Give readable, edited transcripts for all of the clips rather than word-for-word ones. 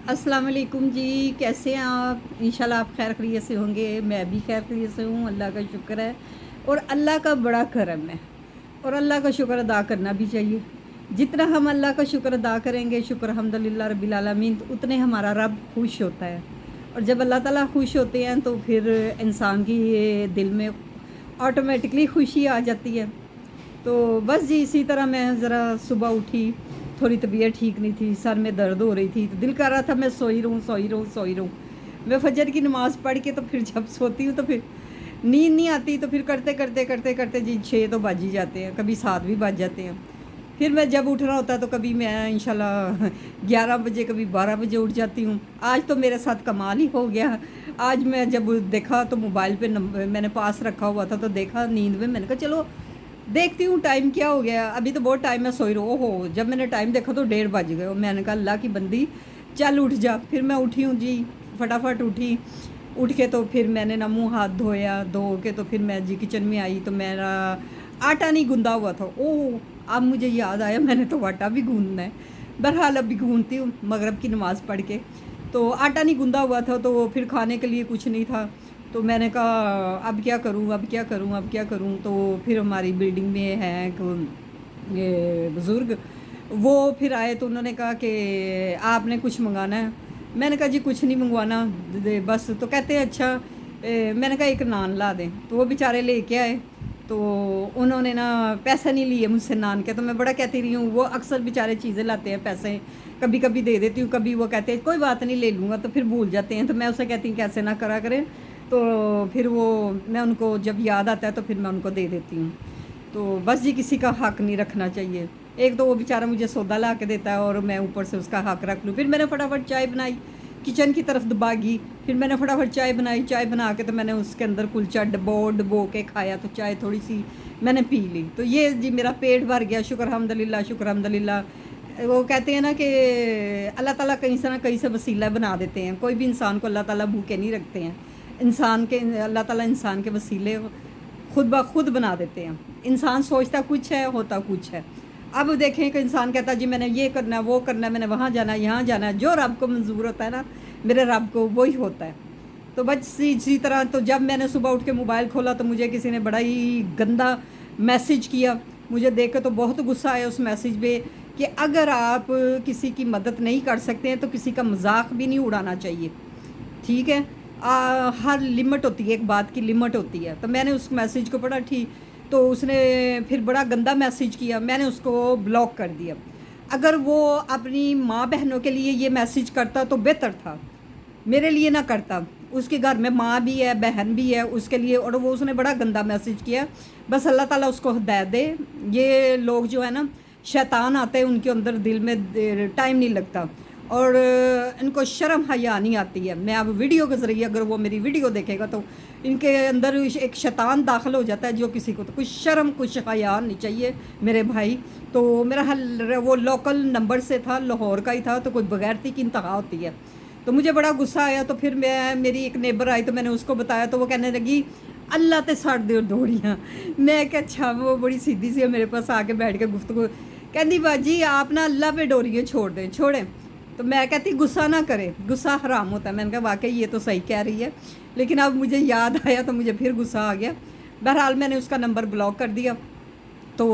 अस्सलाम वालेकुम जी। कैसे हैं आप? इंशाल्लाह आप खैर खैरियत से होंगे। मैं भी खैर खैरियत से हूँ, अल्लाह का शुक्र है। और अल्लाह का बड़ा करम है और अल्लाह का शुक्र अदा करना भी चाहिए। जितना हम अल्लाह का शुक्र अदा करेंगे, शुक्र हम्दुलिल्लाह रब्बिल आलमीन, तो उतने हमारा रब खुश होता है। और जब अल्लाह ताला खुश होते हैं तो फिर इंसान की ये दिल में ऑटोमेटिकली खुशी आ जाती है। तो बस जी इसी तरह मैं ज़रा सुबह उठी, थोड़ी तबीयत ठीक नहीं थी, सर में दर्द हो रही थी, तो दिल कर रहा था मैं सोई रहूँ सोई रहूँ सोई रहूँ। मैं फजर की नमाज़ पढ़ के तो फिर जब सोती हूँ तो फिर नींद नहीं आती, तो फिर करते करते करते करते जी 6 तो बज ही जाते हैं, कभी 7 भी बज जाते हैं। फिर मैं जब उठना होता है तो कभी मैं इंशाल्लाह 11 बजे कभी 12 बजे उठ जाती हूँ। आज तो मेरे साथ कमाल ही हो गया। आज मैं जब देखा तो मोबाइल पे मैंने पास रखा हुआ था, तो देखा नींद में, मैंने कहा चलो देखती हूँ टाइम क्या हो गया, अभी तो बहुत टाइम है, सोई रहो। ओहो, जब मैंने टाइम देखा तो 1:30 बज गए। और मैंने कहा अल्लाह की बंदी चल उठ जा। फिर मैं उठी हूँ जी, फटाफट उठी। उठ के तो फिर मैंने ना मुंह हाथ धोया, धो के तो फिर मैं जी किचन में आई, तो मेरा आटा नहीं गूंदा हुआ था। ओह, अब मुझे याद आया मैंने तो आटा भी गूंदना है। बहरहाल अभी गूंदती हूँ मगरब की नमाज़ पढ़ के। तो आटा नहीं गूंदा हुआ था, तो फिर खाने के लिए कुछ नहीं था। तो मैंने कहा अब क्या करूँ, अब क्या करूँ, अब क्या करूँ। तो फिर हमारी बिल्डिंग में है ये बुज़ुर्ग, वो फिर आए तो उन्होंने कहा कि आपने कुछ मंगाना है। मैंने कहा जी कुछ नहीं मंगवाना, बस। तो कहते हैं अच्छा, मैंने कहा एक नान ला दें। तो वो बेचारे लेके आए। तो उन्होंने ना पैसे नहीं लिए मुझसे नान के, तो मैं बड़ा कहती रही हूँ। वो अक्सर बेचारे चीज़ें लाते हैं, पैसे कभी कभी दे देती हूँ, कभी वो कहते हैं कोई बात नहीं ले लूँगा, तो फिर भूल जाते हैं। तो मैं उसे कहती हूँ कैसे ना करा करें। तो फिर वो, मैं उनको जब याद आता है तो फिर मैं उनको दे देती हूँ। तो बस जी किसी का हक नहीं रखना चाहिए। एक तो वो बेचारा मुझे सौदा ला के देता है और मैं ऊपर से उसका हक रख लूँ। फिर मैंने फटाफट चाय बनाई, किचन की तरफ भागी। फिर मैंने फटाफट चाय बनाई, चाय बना के तो मैंने उसके अंदर कुलचा डबो डबो के खाया। तो चाय थोड़ी सी मैंने पी ली, तो ये जी मेरा पेट भर गया। शुक्र हम्दुलिल्लाह, शुक्र हम्दुलिल्लाह। वो कहते हैं ना कि अल्लाह ताला कहीं से ना कहीं से वसीला बना देते हैं। कोई भी इंसान को अल्लाह ताला भूखे नहीं रखते हैं। इंसान के अल्लाह ताला इंसान के वसीले खुद ब खुद बना देते हैं। इंसान सोचता कुछ है, होता कुछ है। अब देखें कि इंसान कहता है जी मैंने ये करना है, वो करना है, मैंने वहाँ जाना है, यहाँ जाना है। जो रब को मंजूर होता है ना, मेरे रब को वही होता है। तो बस इसी तरह, तो जब मैंने सुबह उठ के मोबाइल खोला तो मुझे किसी ने बड़ा ही गंदा मैसेज किया। मुझे देख के तो बहुत गुस्सा आया उस मैसेज पे कि अगर आप किसी की मदद नहीं कर सकते हैं तो किसी का मजाक भी नहीं उड़ाना चाहिए, ठीक है। हर लिमिट होती है, एक बात की लिमिट होती है। तो मैंने उस मैसेज को पढ़ा, ठीक। तो उसने फिर बड़ा गंदा मैसेज किया, मैंने उसको ब्लॉक कर दिया। अगर वो अपनी माँ बहनों के लिए ये मैसेज करता तो बेहतर था, मेरे लिए ना करता। उसके घर में माँ भी है, बहन भी है, उसके लिए। और वो उसने बड़ा गंदा मैसेज किया। बस अल्लाह ताला उसको हिदायत दे। ये लोग जो है ना, शैतान आते हैं उनके अंदर, दिल में टाइम नहीं लगता और इनको शर्म हया नहीं आती है। मैं अब वीडियो के ज़रिए, अगर वो मेरी वीडियो देखेगा तो इनके अंदर एक शैतान दाखिल हो जाता है, जो किसी को तो कुछ शर्म कुछ हया नहीं चाहिए मेरे भाई। तो मेरा हल वो लोकल नंबर से था, लाहौर का ही था, तो कोई बगैरती की इंतहा होती है। तो मुझे बड़ा गुस्सा आया। तो फिर मेरी एक नेबर आई, तो मैंने उसको बताया। तो वो कहने लगी अल्लाह ते साड़ दे दौड़ियाँ। मैं क्या, अच्छा। वो बड़ी सीधी सी मेरे पास आके बैठ के गुफ्तगू कहती, बाजी आप ना अल्लाह पे डोरियाँ छोड़ दें, छोड़ें। तो मैं कहती गुस्सा ना करे, गुस्सा हराम होता है। मैंने कहा वाकई ये तो सही कह रही है, लेकिन अब मुझे याद आया तो मुझे फिर गुस्सा आ गया। बहरहाल मैंने उसका नंबर ब्लॉक कर दिया। तो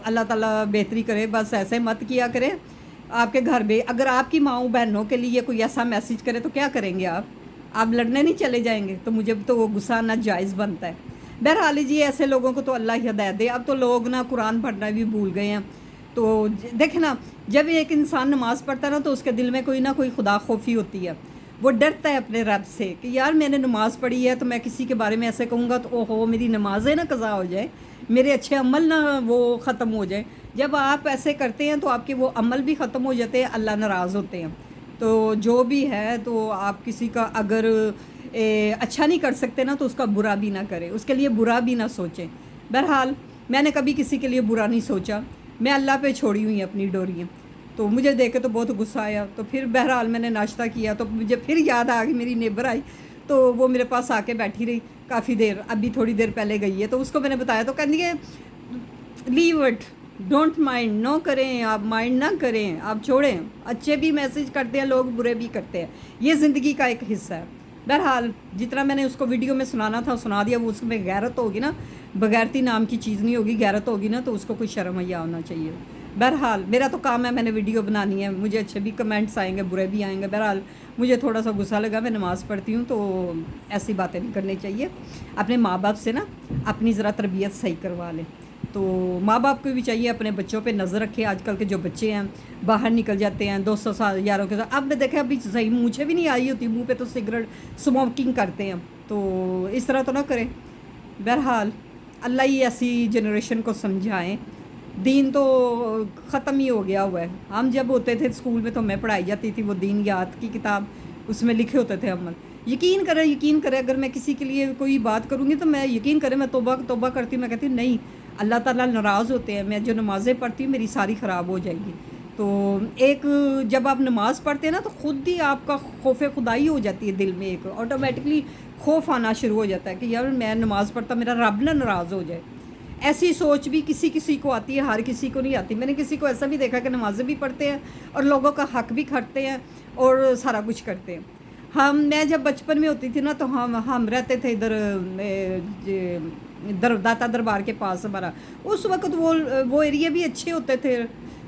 अल्लाह ताला बेहतरी करे, बस ऐसे मत किया करें। आपके घर में अगर आपकी माँओं बहनों के लिए कोई ऐसा मैसेज करे तो क्या करेंगे आप लड़ने नहीं चले जाएंगे? तो मुझे तो वो गुस्सा ना जायज़ बनता है। बहरहाल जी ऐसे लोगों को तो अल्लाह ही हिदायत दे। अब तो लोग ना कुरान पढ़ना भी भूल गए हैं। तो देखे ना, जब एक इंसान नमाज़ पढ़ता है ना, तो उसके दिल में कोई ना कोई खुदा खौफी होती है। वो डरता है अपने रब से कि यार मैंने नमाज़ पढ़ी है, तो मैं किसी के बारे में ऐसे कहूँगा तो ओहो मेरी नमाज़ें ना कज़ा हो जाए, मेरे अच्छे अमल ना वो ख़त्म हो जाए। जब आप ऐसे करते हैं तो आपके वो अमल भी ख़त्म हो जाते हैं, अल्लाह नाराज़ होते हैं। तो जो भी है, तो आप किसी का अगर अच्छा नहीं कर सकते ना, तो उसका बुरा भी ना करें, उसके लिए बुरा भी ना सोचें। बहरहाल मैंने कभी किसी के लिए बुरा नहीं सोचा, मैं अल्लाह पे छोड़ी हुई अपनी डोरियाँ। तो मुझे देख के तो बहुत गुस्सा आया। तो फिर बहरहाल मैंने नाश्ता किया, तो मुझे फिर याद आ गई, मेरी नेबर आई। तो वो मेरे पास आके बैठी रही काफ़ी देर, अभी थोड़ी देर पहले गई है। तो उसको मैंने बताया, तो कहती है leave it, don't mind, no करें, आप माइंड ना करें, आप छोड़ें। अच्छे भी मैसेज करते हैं लोग, बुरे भी करते हैं, ये ज़िंदगी का एक हिस्सा है। बहरहाल जितना मैंने उसको वीडियो में सुनाना था सुना दिया। वो उसमें गैरत होगी ना, बगैरती नाम की चीज़ नहीं होगी, गैरत होगी ना, तो उसको कोई शर्म हया होना चाहिए। बहरहाल मेरा तो काम है, मैंने वीडियो बनानी है, मुझे अच्छे भी कमेंट्स आएंगे, बुरे भी आएंगे। बहरहाल मुझे थोड़ा सा गुस्सा लगा, मैं नमाज़ पढ़ती हूँ तो ऐसी बातें नहीं करनी चाहिए। अपने माँ बाप से ना अपनी ज़रा तरबियत सही करवा लें। तो माँ बाप को भी चाहिए अपने बच्चों पे नज़र रखे। आजकल के जो बच्चे हैं बाहर निकल जाते हैं 200 साल यारों के साथ। अब मैं देखा अभी सही मुझे भी नहीं आई होती, मुंह पे तो सिगरेट स्मोकिंग करते हैं, तो इस तरह तो ना करें। बहरहाल अल्लाह ही ऐसी जनरेशन को समझाएं। दीन तो ख़त्म ही हो गया हुआ है। हम जब होते थे स्कूल में तो हमें पढ़ाई जाती थी वो दीन याद की किताब, उसमें लिखे होते थे अमल। यकीन करें अगर मैं किसी के लिए कोई बात करूँगी तो मैं यकीन करें मैं तौबा करती हूँ। मैं कहती हूँ नहीं, अल्लाह ताला नाराज़ होते हैं, मैं जो नमाज़ें पढ़ती हूँ मेरी सारी ख़राब हो जाएंगी। तो एक जब आप नमाज़ पढ़ते हैं ना तो ख़ुद ही आपका खौफ खुदाई हो जाती है दिल में, एक ऑटोमेटिकली खौफ आना शुरू हो जाता है कि यार मैं नमाज़ पढ़ता मेरा रब ना नाराज़ हो जाए। ऐसी सोच भी किसी किसी को आती है, हर किसी को नहीं आती। मैंने किसी को ऐसा भी देखा कि नमाज़ें भी पढ़ते हैं और लोगों का हक भी खटते हैं और सारा कुछ करते हैं। मैं जब बचपन में होती थी ना तो हम रहते थे इधर दाता दरबार के पास हमारा। उस वक्त वो एरिया भी अच्छे होते थे,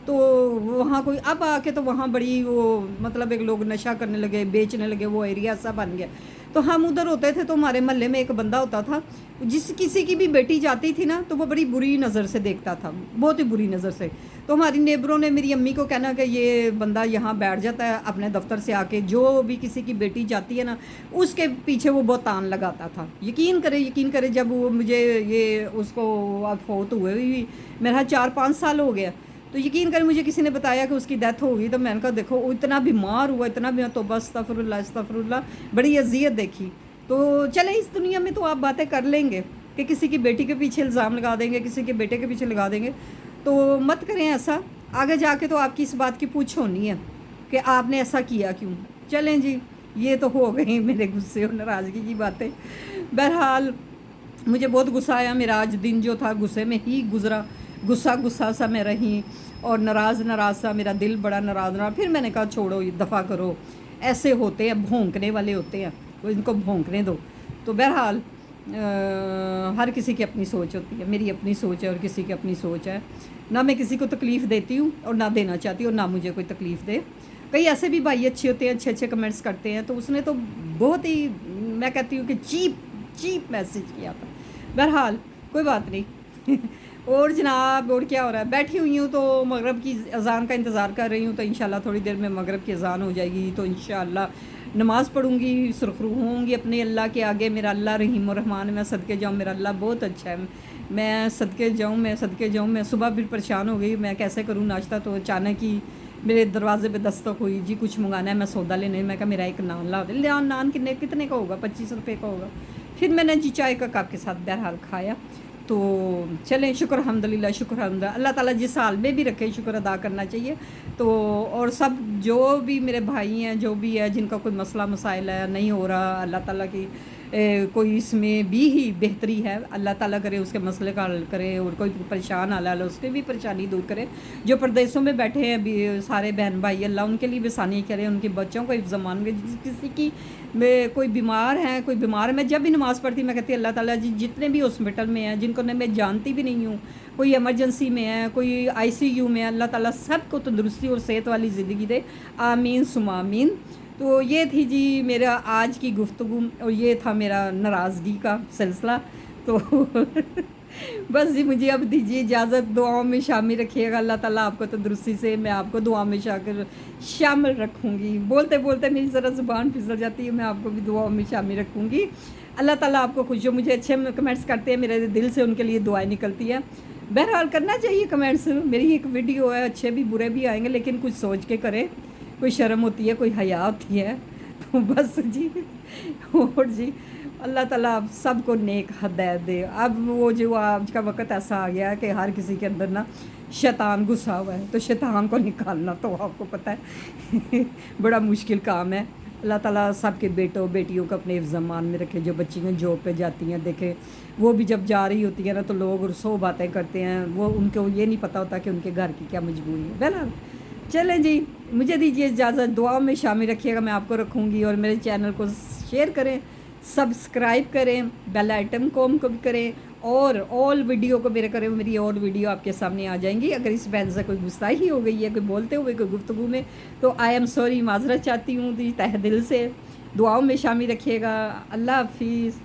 तो वहाँ कोई अब आके तो वहाँ बड़ी वो मतलब एक लोग नशा करने लगे, बेचने लगे, वो एरिया सा बन गया। तो हम उधर होते थे तो हमारे मोहल्ले में एक बंदा होता था, जिस किसी की भी बेटी जाती थी ना तो वो बड़ी बुरी नज़र से देखता था, बहुत ही बुरी नज़र से। तो हमारी नेबरों ने मेरी अम्मी को कहना कि ये बंदा यहाँ बैठ जाता है अपने दफ्तर से आके, जो भी किसी की बेटी जाती है ना उसके पीछे वो बहुत तान लगाता था। यकीन करे जब वो मुझे ये उसको अब फौत हुए हुई मेरा 4-5 साल हो गया, तो यकीन करें मुझे किसी ने बताया कि उसकी डेथ हो गई। तो मैंने कहा देखो वो इतना बीमार हुआ, इतना भी, तो बस अस्तगफुरुल्लाह, बड़ी अजियत देखी। तो चले इस दुनिया में तो आप बातें कर लेंगे कि किसी की बेटी के पीछे इल्ज़ाम लगा देंगे, किसी के बेटे के पीछे लगा देंगे, तो मत करें ऐसा। आगे जाके तो आपकी इस बात की पूछ होनी है कि आपने ऐसा किया क्यों। चलें जी, ये तो हो गई मेरे गुस्से और नाराज़गी की बातें। बहरहाल मुझे बहुत गुस्सा आया, मेरा आज दिन जो था गुस्से में ही गुज़रा, गुस्सा सा मैं रही और नाराज़ सा मेरा दिल बड़ा नाराज़ रहा। फिर मैंने कहा छोड़ो, दफ़ा करो, ऐसे होते हैं, भौंकने वाले होते हैं, वो इनको भौंकने दो। तो बहरहाल हर किसी की अपनी सोच होती है, मेरी अपनी सोच है और किसी की अपनी सोच है। ना मैं किसी को तकलीफ़ देती हूँ और ना देना चाहती हूँ, ना मुझे कोई तकलीफ़ दे। कई ऐसे भी भाई अच्छे होते हैं, अच्छे कमेंट्स करते हैं, तो उसने तो बहुत ही, मैं कहती हूँ कि चीप मैसेज किया था। बहरहाल कोई बात नहीं। और जनाब, और क्या हो रहा है? बैठी हुई हूँ तो मगरब की अज़ान का इंतज़ार कर रही हूँ, तो इंशाल्लाह थोड़ी देर में मगरब की अज़ान हो जाएगी, तो इंशाल्लाह नमाज़ पढ़ूँगी, सुरखरू होंगी अपने अल्लाह के आगे। मेरा अल्लाह रहीम और रहमान, मैं सदके जाऊँ, मेरा अल्लाह बहुत अच्छा है। मैं सदके जाऊँ। मैं सुबह भी परेशान हो गई, मैं कैसे करूँ नाश्ता, तो अचानक ही मेरे दरवाजे पे दस्तक हुई, जी कुछ मंगाना है, मैं सौदा लेने। मैं कहा मेरा एक नान ला दे। नान कितने का होगा? 25 रुपये का होगा। फिर मैंने जी चाय का कप के साथ बहरहाल खाया। तो चलें, शुक्र अल्हम्दुलिल्लाह, शुक्र अल्हम्दुलिल्लाह, अल्लाह ताला जिस हाल में भी रखे शुक्र अदा करना चाहिए। तो और सब जो भी मेरे भाई हैं, जो भी है, जिनका कोई मसला मसाइल है नहीं हो रहा, अल्लाह ताला की कोई इसमें भी ही बेहतरी है, अल्लाह ताला करे उसके मसले का हल करे। और कोई परेशान हाल है उसकी भी परेशानी दूर करे। जो परदेशों में बैठे हैं भी सारे बहन भाई, अल्लाह उनके लिए भी आसानी करे, उनके बच्चों को हिफ्ज़ मान के। किसी की कोई बीमार है, मैं जब भी नमाज़ पढ़ती मैं कहती अल्लाह ताला जी जितने भी हॉस्पिटल में हैं, जिनको मैं जानती भी नहीं हूँ, कोई एमरजेंसी में है, कोई ICU में है, अल्लाह ताला सबको तंदुरुस्ती और सेहत वाली ज़िंदगी दे, आमीन सुमा आमीन। तो ये थी जी मेरा आज की गुफ्तगू और ये था मेरा नाराज़गी का सिलसिला। तो बस जी मुझे अब दीजिए इजाज़त, दुआओं में शामिल रखिएगा। अल्लाह ताला आपको तंदुरुस्ती से, मैं आपको दुआ में शामिल रखूँगी। बोलते बोलते मेरी ज़रा ज़ुबान फिसल जाती है, मैं आपको भी दुआओं में शामिल रखूँगी। अल्लाह ताला आपको खुश हो। मुझे अच्छे कमेंट्स करते हैं, मेरे दिल से उनके लिए दुआएं निकलती है। बहरहाल करना चाहिए कमेंट्स, मेरी एक वीडियो है, अच्छे भी बुरे भी आएंगे, लेकिन कुछ सोच के करें। कोई शर्म होती है, कोई हया होती है, तो बस जी। और जी अल्लाह ताला आप सबको नेक हदायत दे। अब वो जो आज का वक्त ऐसा आ गया है कि हर किसी के अंदर ना शैतान घुसा हुआ है, तो शैतान को निकालना तो आपको पता है बड़ा मुश्किल काम है। اللہ تعالیٰ سب کے بیٹوں بیٹیوں کو اپنے حفظ امان میں رکھے. جو بچیاں جاب پہ جاتی ہیں دیکھیں وہ بھی جب جا رہی ہوتی ہیں نا تو لوگ سو باتیں کرتے ہیں, وہ ان کو یہ نہیں پتہ ہوتا کہ ان کے گھر کی کیا مجبوری ہے. بہرحال چلیں جی, مجھے دیجیے اجازت, دعاؤں میں شامل رکھیے گا, میں آپ کو رکھوں گی. اور میرے چینل کو شیئر کریں, سبسکرائب کریں, بیل آئٹن کو بھی کریں, اور آل ویڈیو کو میرے کریں. میری اور ویڈیو آپ کے سامنے آ جائیں گی. اگر اس بہن سے کوئی گستاخی ہو گئی ہے کوئی بولتے ہوئے کوئی گفتگو میں تو آئی ایم سوری, معذرت چاہتی ہوں تہ دل سے. دعاؤں میں شامل رکھیے گا. اللہ حافظ.